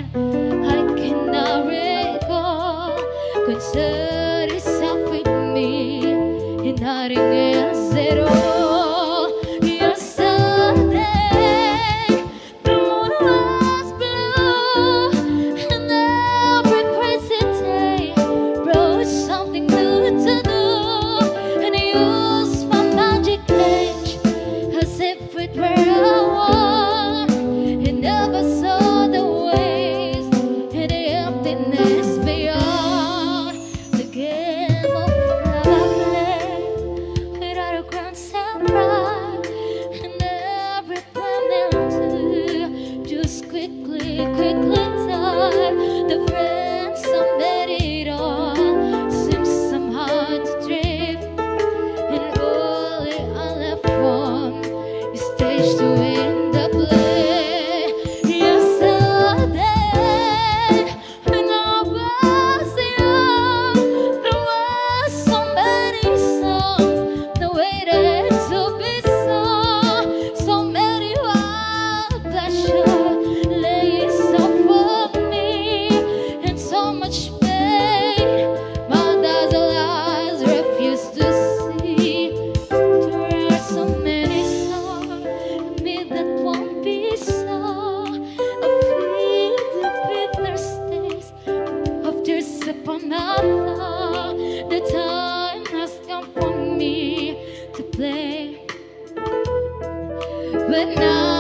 mine. I cannot recall. Concern itself with me and nothing else at all. Yesterday, the moon was blue, and every crazy day brought something new to do. And I used my magic age as if it were a war, and never saw the waste and the emptiness beyond. The game of love I played without a grounds and pride, and every plan to just quickly died. The friends I met it all seems somehow to drift, and all I left from is stage to end the play. Yesterday, when I was young, there was so many songs that waited to be sung. So many wild pleasure lay so for me, and so much pain my dazzled eyes refused to see. There are so many songs in me that won't be sung. I feel the bitter taste of tears upon my tongue. The time has come for me to play, but now